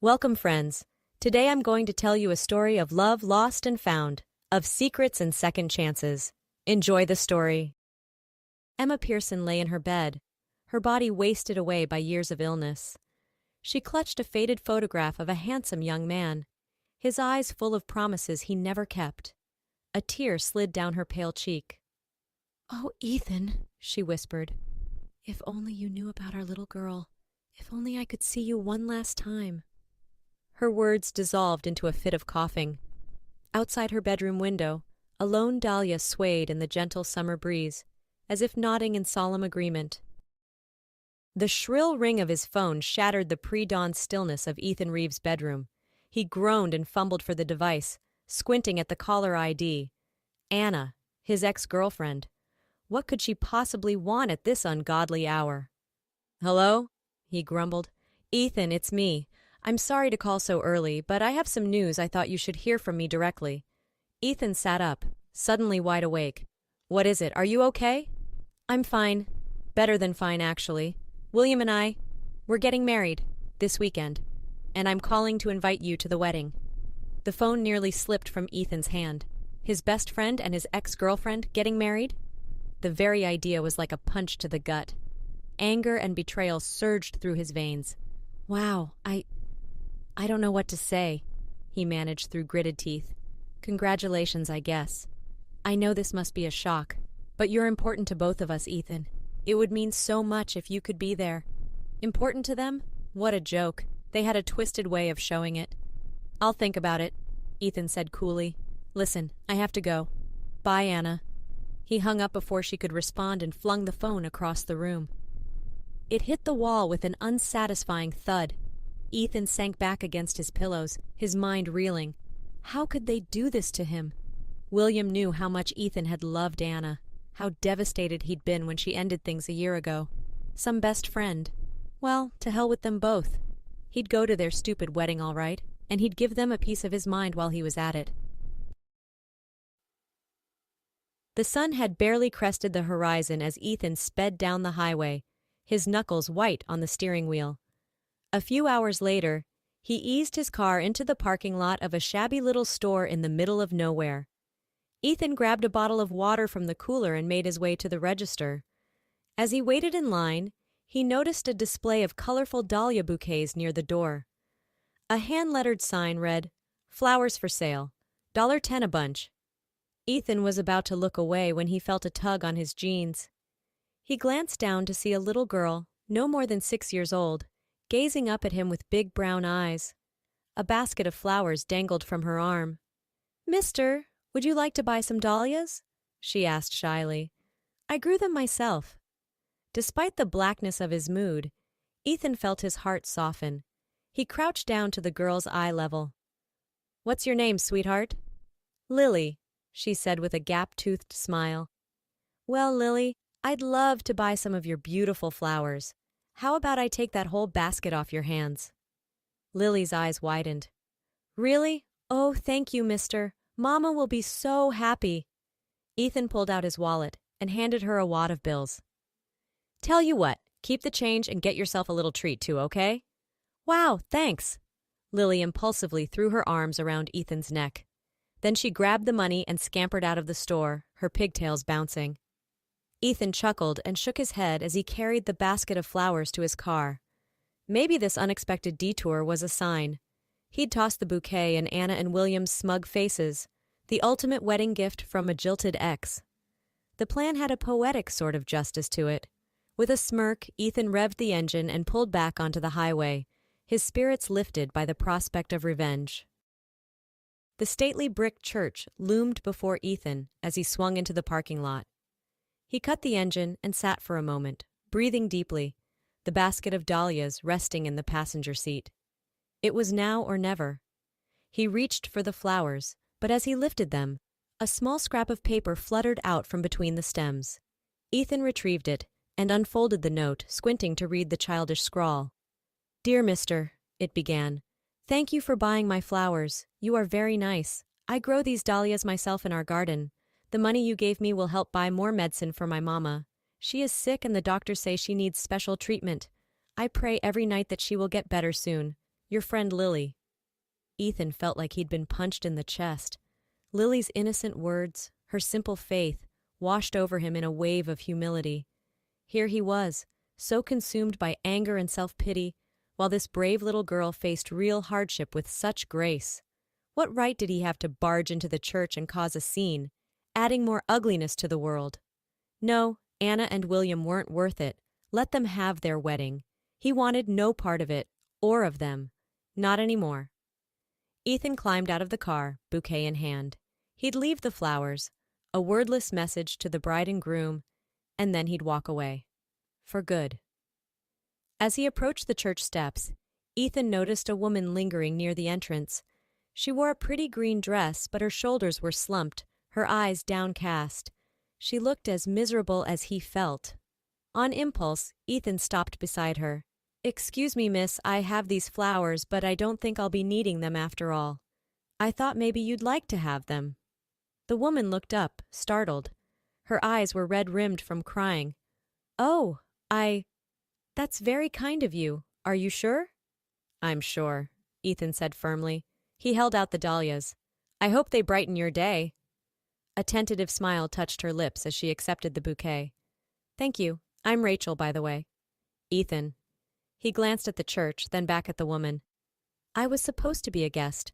Welcome, friends. Today I'm going to tell you a story of love lost and found, of secrets and second chances. Enjoy the story. Emma Pearson lay in her bed, her body wasted away by years of illness. She clutched a faded photograph of a handsome young man, his eyes full of promises he never kept. A tear slid down her pale cheek. "Oh, Ethan," she whispered, "if only you knew about our little girl. If only I could see you one last time." Her words dissolved into a fit of coughing. Outside her bedroom window, a lone dahlia swayed in the gentle summer breeze, as if nodding in solemn agreement. The shrill ring of his phone shattered the pre-dawn stillness of Ethan Reeves' bedroom. He groaned and fumbled for the device, squinting at the caller ID. Anna, his ex-girlfriend. What could she possibly want at this ungodly hour? "Hello?" he grumbled. "Ethan, it's me. I'm sorry to call so early, but I have some news I thought you should hear from me directly." Ethan sat up, suddenly wide awake. "What is it? Are you okay?" "I'm fine. Better than fine, actually. William and we're getting married this weekend, and I'm calling to invite you to the wedding." The phone nearly slipped from Ethan's hand. His best friend and his ex-girlfriend getting married? The very idea was like a punch to the gut. Anger and betrayal surged through his veins. "Wow, I don't know what to say," he managed through gritted teeth. "Congratulations, I guess. I know this must be a shock, but you're important to both of us, Ethan. It would mean so much if you could be there." Important to them? What a joke. They had a twisted way of showing it. "I'll think about it," Ethan said coolly. "Listen, I have to go. Bye, Anna." He hung up before she could respond and flung the phone across the room. It hit the wall with an unsatisfying thud. Ethan sank back against his pillows, his mind reeling. How could they do this to him? William knew how much Ethan had loved Anna, how devastated he'd been when she ended things a year ago. Some best friend. Well, to hell with them both. He'd go to their stupid wedding all right, and he'd give them a piece of his mind while he was at it. The sun had barely crested the horizon as Ethan sped down the highway, his knuckles white on the steering wheel. A few hours later, he eased his car into the parking lot of a shabby little store in the middle of nowhere. Ethan grabbed a bottle of water from the cooler and made his way to the register. As he waited in line, he noticed a display of colorful dahlia bouquets near the door. A hand-lettered sign read, "Flowers for sale, $10 a bunch." Ethan was about to look away when he felt a tug on his jeans. He glanced down to see a little girl, no more than 6 years old, gazing up at him with big brown eyes. A basket of flowers dangled from her arm. "Mister, would you like to buy some dahlias?" she asked shyly. "I grew them myself." Despite the blackness of his mood, Ethan felt his heart soften. He crouched down to the girl's eye level. "What's your name, sweetheart?" "Lily," she said with a gap-toothed smile. "Well, Lily, I'd love to buy some of your beautiful flowers. How about I take that whole basket off your hands?" Lily's eyes widened. "Really? Oh, thank you, mister. Mama will be so happy." Ethan pulled out his wallet and handed her a wad of bills. "Tell you what, keep the change and get yourself a little treat too, okay?" "Wow, thanks." Lily impulsively threw her arms around Ethan's neck. Then she grabbed the money and scampered out of the store, her pigtails bouncing. Ethan chuckled and shook his head as he carried the basket of flowers to his car. Maybe this unexpected detour was a sign. He'd toss the bouquet in Anna and William's smug faces, the ultimate wedding gift from a jilted ex. The plan had a poetic sort of justice to it. With a smirk, Ethan revved the engine and pulled back onto the highway, his spirits lifted by the prospect of revenge. The stately brick church loomed before Ethan as he swung into the parking lot. He cut the engine and sat for a moment, breathing deeply, the basket of dahlias resting in the passenger seat. It was now or never. He reached for the flowers, but as he lifted them, a small scrap of paper fluttered out from between the stems. Ethan retrieved it and unfolded the note, squinting to read the childish scrawl. "Dear Mister," it began, "thank you for buying my flowers. You are very nice. I grow these dahlias myself in our garden. The money you gave me will help buy more medicine for my mama. She is sick and the doctors say she needs special treatment. I pray every night that she will get better soon. Your friend Lily. Ethan felt like he'd been punched in the chest. Lily's innocent words, her simple faith, washed over him in a wave of humility. Here he was, so consumed by anger and self-pity, while this brave little girl faced real hardship with such grace. What right did he have to barge into the church and cause a scene, adding more ugliness to the world? No, Anna and William weren't worth it. Let them have their wedding. He wanted no part of it, or of them. Not anymore. Ethan climbed out of the car, bouquet in hand. He'd leave the flowers, a wordless message to the bride and groom, and then he'd walk away. For good. As he approached the church steps, Ethan noticed a woman lingering near the entrance. She wore a pretty green dress, but her shoulders were slumped, her eyes downcast. She looked as miserable as he felt. On impulse, Ethan stopped beside her. "Excuse me, miss, I have these flowers, but I don't think I'll be needing them after all. I thought maybe you'd like to have them." The woman looked up, startled. Her eyes were red-rimmed from crying. "Oh, that's very kind of you. Are you sure?" "I'm sure," Ethan said firmly. He held out the dahlias. "I hope they brighten your day." A tentative smile touched her lips as she accepted the bouquet. "Thank you. I'm Rachel, by the way." "Ethan." He glanced at the church, then back at the woman. "I was supposed to be a guest,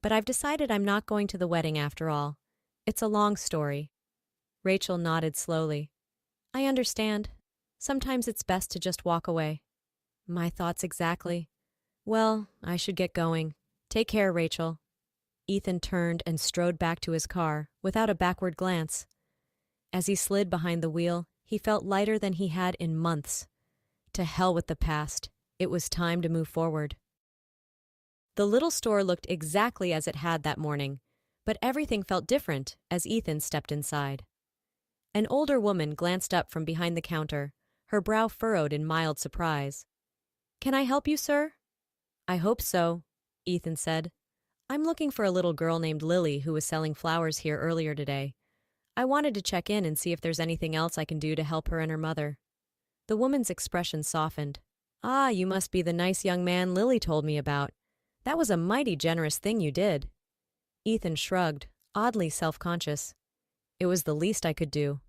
but I've decided I'm not going to the wedding after all. It's a long story." Rachel nodded slowly. "I understand. Sometimes it's best to just walk away." "My thoughts exactly. Well, I should get going. Take care, Rachel." Ethan turned and strode back to his car, without a backward glance. As he slid behind the wheel, he felt lighter than he had in months. To hell with the past. It was time to move forward. The little store looked exactly as it had that morning, but everything felt different as Ethan stepped inside. An older woman glanced up from behind the counter, her brow furrowed in mild surprise. "Can I help you, sir?" "I hope so," Ethan said. "I'm looking for a little girl named Lily who was selling flowers here earlier today. I wanted to check in and see if there's anything else I can do to help her and her mother." The woman's expression softened. "Ah, you must be the nice young man Lily told me about. That was a mighty generous thing you did." Ethan shrugged, oddly self-conscious. "It was the least I could do.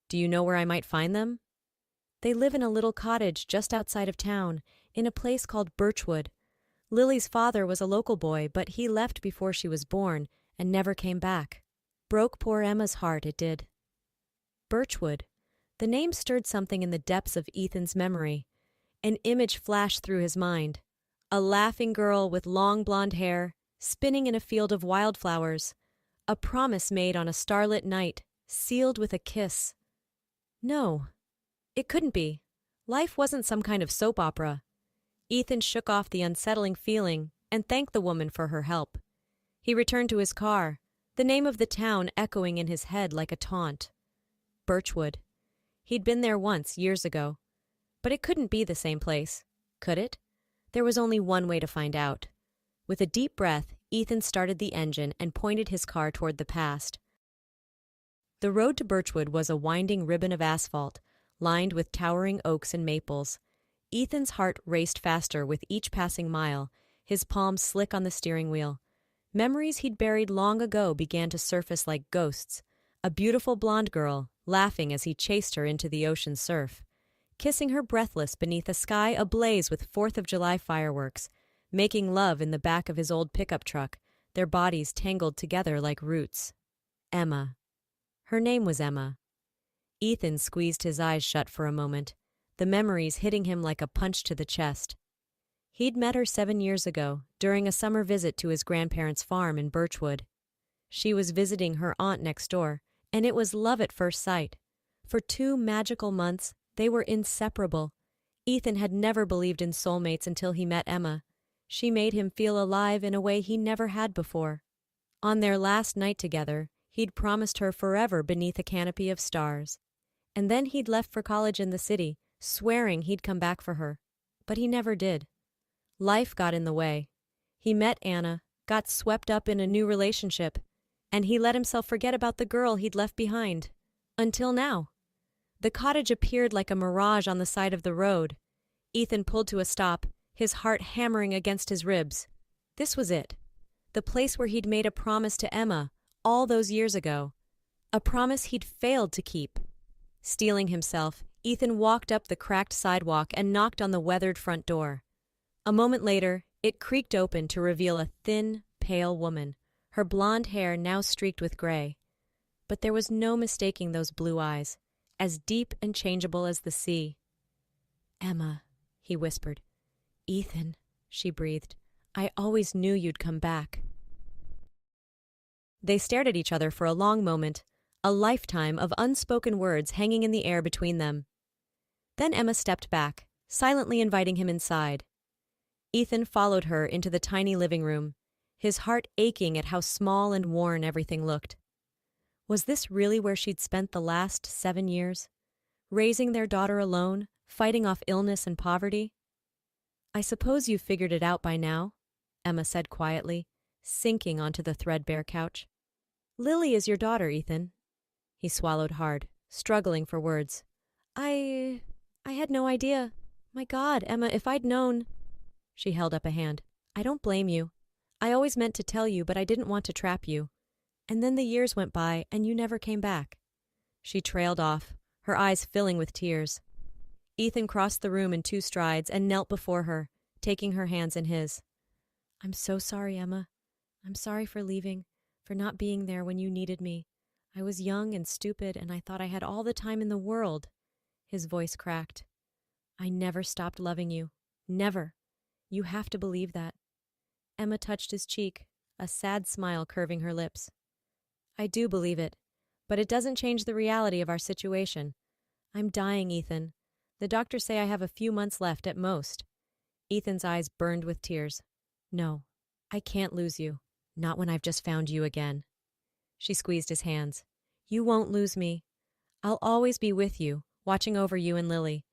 Do you know where I might find them?" "They live in a little cottage just outside of town, in a place called Birchwood. Lily's father was a local boy, but he left before she was born and never came back. Broke poor Emma's heart, it did." Birchwood. The name stirred something in the depths of Ethan's memory. An image flashed through his mind. A laughing girl with long blonde hair, spinning in a field of wildflowers. A promise made on a starlit night, sealed with a kiss. No, it couldn't be. Life wasn't some kind of soap opera. Ethan shook off the unsettling feeling and thanked the woman for her help. He returned to his car, the name of the town echoing in his head like a taunt. Birchwood. He'd been there once, years ago. But it couldn't be the same place, could it? There was only one way to find out. With a deep breath, Ethan started the engine and pointed his car toward the past. The road to Birchwood was a winding ribbon of asphalt, lined with towering oaks and maples. Ethan's heart raced faster with each passing mile, his palms slick on the steering wheel. Memories he'd buried long ago began to surface like ghosts. A beautiful blonde girl, laughing as he chased her into the ocean surf. Kissing her breathless beneath a sky ablaze with 4th of July fireworks. Making love in the back of his old pickup truck, their bodies tangled together like roots. Emma. Her name was Emma. Ethan squeezed his eyes shut for a moment, the memories hitting him like a punch to the chest. He'd met her 7 years ago, during a summer visit to his grandparents' farm in Birchwood. She was visiting her aunt next door, and it was love at first sight. For 2 magical months, they were inseparable. Ethan had never believed in soulmates until he met Emma. She made him feel alive in a way he never had before. On their last night together, he'd promised her forever beneath a canopy of stars. And then he'd left for college in the city, swearing he'd come back for her. But he never did. Life got in the way. He met Anna, got swept up in a new relationship, and he let himself forget about the girl he'd left behind. Until now. The cottage appeared like a mirage on the side of the road. Ethan pulled to a stop, his heart hammering against his ribs. This was it. The place where he'd made a promise to Emma all those years ago. A promise he'd failed to keep. Steeling himself, Ethan walked up the cracked sidewalk and knocked on the weathered front door. A moment later, it creaked open to reveal a thin, pale woman, her blonde hair now streaked with gray. But there was no mistaking those blue eyes, as deep and changeable as the sea. "Emma," he whispered. "Ethan," she breathed. "I always knew you'd come back." They stared at each other for a long moment, a lifetime of unspoken words hanging in the air between them. Then Emma stepped back, silently inviting him inside. Ethan followed her into the tiny living room, his heart aching at how small and worn everything looked. Was this really where she'd spent the last 7 years? Raising their daughter alone, fighting off illness and poverty? "I suppose you've figured it out by now," Emma said quietly, sinking onto the threadbare couch. "Lily is your daughter, Ethan." He swallowed hard, struggling for words. I had no idea. My God, Emma, if I'd known." She held up a hand. "I don't blame you. I always meant to tell you, but I didn't want to trap you. And then the years went by, and you never came back." She trailed off, her eyes filling with tears. Ethan crossed the room in 2 strides and knelt before her, taking her hands in his. "I'm so sorry, Emma. I'm sorry for leaving, for not being there when you needed me. I was young and stupid, and I thought I had all the time in the world." His voice cracked. "I never stopped loving you. Never. You have to believe that." Emma touched his cheek, a sad smile curving her lips. "I do believe it, but it doesn't change the reality of our situation. I'm dying, Ethan. The doctors say I have a few months left at most." Ethan's eyes burned with tears. "No, I can't lose you. Not when I've just found you again." She squeezed his hands. "You won't lose me. I'll always be with you, watching over you and Lily.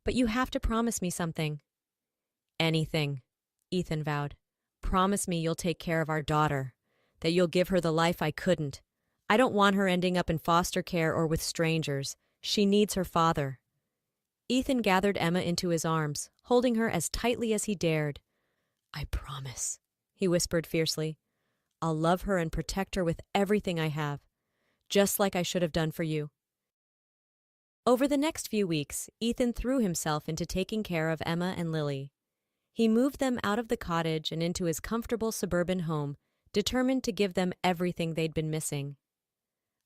But you have to promise me something." "Anything," Ethan vowed. "Promise me you'll take care of our daughter, that you'll give her the life I couldn't. I don't want her ending up in foster care or with strangers. She needs her father." Ethan gathered Emma into his arms, holding her as tightly as he dared. "I promise," he whispered fiercely. "I'll love her and protect her with everything I have, just like I should have done for you." Over the next few weeks, Ethan threw himself into taking care of Emma and Lily. He moved them out of the cottage and into his comfortable suburban home, determined to give them everything they'd been missing.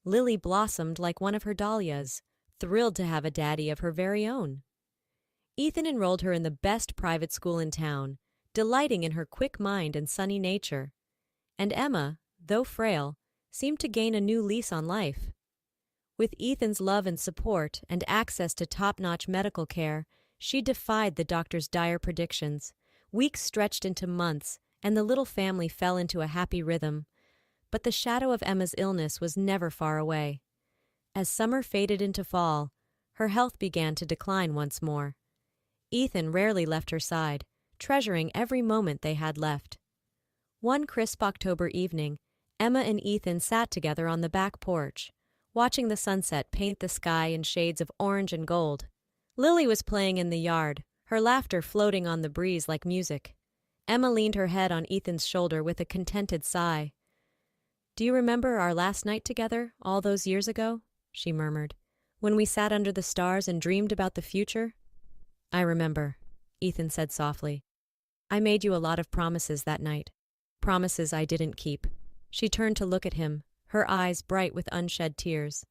Lily blossomed like one of her dahlias, thrilled to have a daddy of her very own. Ethan enrolled her in the best private school in town, delighting in her quick mind and sunny nature. And Emma, though frail, seemed to gain a new lease on life. With Ethan's love and support and access to top-notch medical care, she defied the doctor's dire predictions. Weeks stretched into months, and the little family fell into a happy rhythm. But the shadow of Emma's illness was never far away. As summer faded into fall, her health began to decline once more. Ethan rarely left her side, treasuring every moment they had left. One crisp October evening, Emma and Ethan sat together on the back porch, watching the sunset paint the sky in shades of orange and gold. Lily was playing in the yard, her laughter floating on the breeze like music. Emma leaned her head on Ethan's shoulder with a contented sigh. "Do you remember our last night together, all those years ago?" she murmured. "When we sat under the stars and dreamed about the future?" "I remember," Ethan said softly. "I made you a lot of promises that night. Promises I didn't keep." She turned to look at him, her eyes bright with unshed tears.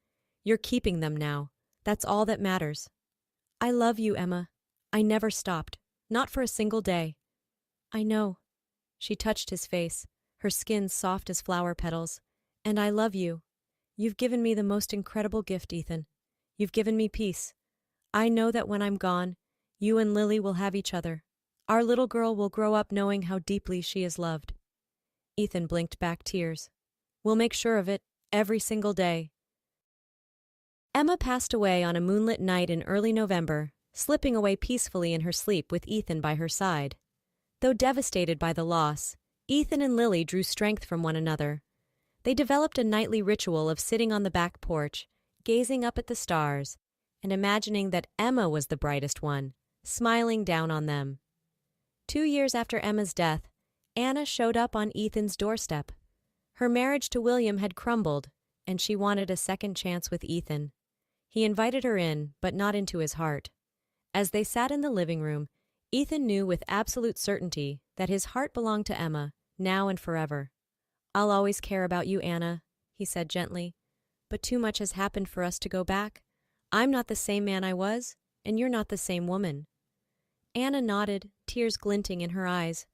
"You're keeping them now. That's all that matters." "I love you, Emma. I never stopped. Not for a single day." "I know." She touched his face, her skin soft as flower petals. "And I love you. You've given me the most incredible gift, Ethan. You've given me peace. I know that when I'm gone, you and Lily will have each other. Our little girl will grow up knowing how deeply she is loved." Ethan blinked back tears. "We'll make sure of it, every single day." Emma passed away on a moonlit night in early November, slipping away peacefully in her sleep with Ethan by her side. Though devastated by the loss, Ethan and Lily drew strength from one another. They developed a nightly ritual of sitting on the back porch, gazing up at the stars, and imagining that Emma was the brightest one, smiling down on them. 2 years after Emma's death, Anna showed up on Ethan's doorstep. Her marriage to William had crumbled, and she wanted a second chance with Ethan. He invited her in, but not into his heart. As they sat in the living room, Ethan knew with absolute certainty that his heart belonged to Emma, now and forever. "I'll always care about you, Anna," he said gently. "But too much has happened for us to go back. I'm not the same man I was, and you're not the same woman." Anna nodded, tears glinting in her eyes.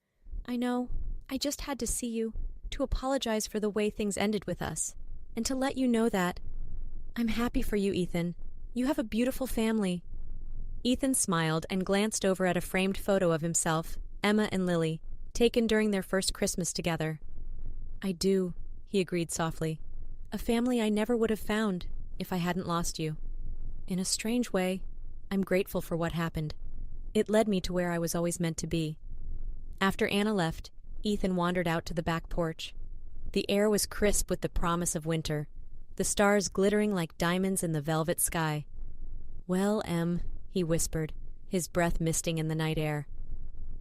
"I know. I just had to see you, to apologize for the way things ended with us, and to let you know that I'm happy for you, Ethan. You have a beautiful family." Ethan smiled and glanced over at a framed photo of himself, Emma and Lily, taken during their first Christmas together. "I do," he agreed softly. "A family I never would have found if I hadn't lost you. In a strange way, I'm grateful for what happened. It led me to where I was always meant to be." After Anna left, Ethan wandered out to the back porch. The air was crisp with the promise of winter, the stars glittering like diamonds in the velvet sky. "Well, Em," he whispered, his breath misting in the night air.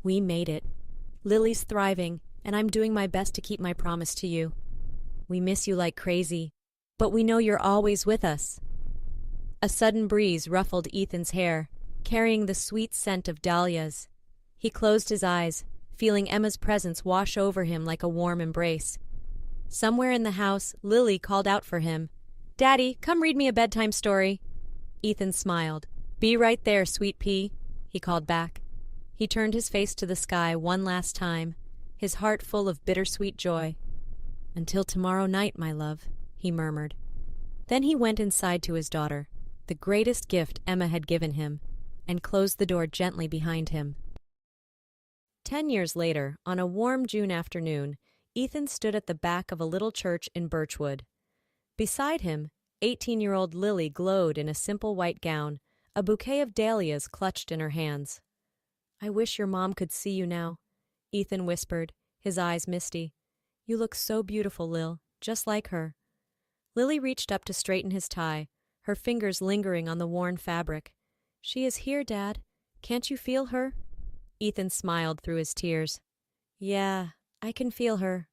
"We made it. Lily's thriving, and I'm doing my best to keep my promise to you. We miss you like crazy, but we know you're always with us." A sudden breeze ruffled Ethan's hair, carrying the sweet scent of dahlias. He closed his eyes, feeling Emma's presence wash over him like a warm embrace. Somewhere in the house, Lily called out for him. "Daddy, come read me a bedtime story." Ethan smiled. "Be right there, sweet pea," he called back. He turned his face to the sky one last time, his heart full of bittersweet joy. "Until tomorrow night, my love," he murmured. Then he went inside to his daughter, the greatest gift Emma had given him, and closed the door gently behind him. 10 years later, on a warm June afternoon, Ethan stood at the back of a little church in Birchwood. Beside him, 18-year-old Lily glowed in a simple white gown, a bouquet of dahlias clutched in her hands. "I wish your mom could see you now," Ethan whispered, his eyes misty. "You look so beautiful, Lil, just like her." Lily reached up to straighten his tie, her fingers lingering on the worn fabric. "She is here, Dad. Can't you feel her?" Ethan smiled through his tears. "Yeah, I can feel her."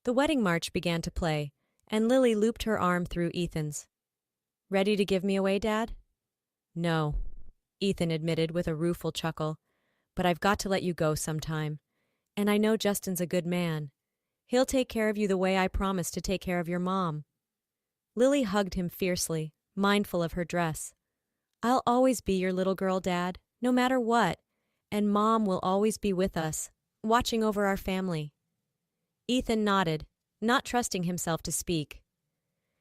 The wedding march began to play, and Lily looped her arm through Ethan's. "Ready to give me away, Dad?" "No," Ethan admitted with a rueful chuckle. "But I've got to let you go sometime. And I know Justin's a good man. He'll take care of you the way I promised to take care of your mom." Lily hugged him fiercely, mindful of her dress. "I'll always be your little girl, Dad, no matter what, and Mom will always be with us, watching over our family." Ethan nodded, not trusting himself to speak.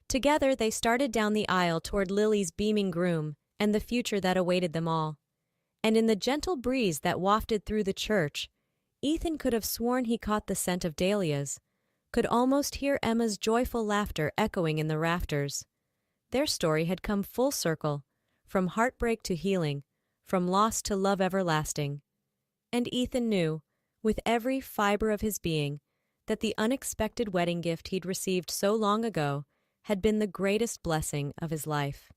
Together they started down the aisle toward Lily's beaming groom and the future that awaited them all. And in the gentle breeze that wafted through the church, Ethan could have sworn he caught the scent of dahlias, could almost hear Emma's joyful laughter echoing in the rafters. Their story had come full circle, from heartbreak to healing, from loss to love everlasting. And Ethan knew, with every fiber of his being, that the unexpected wedding gift he'd received so long ago had been the greatest blessing of his life.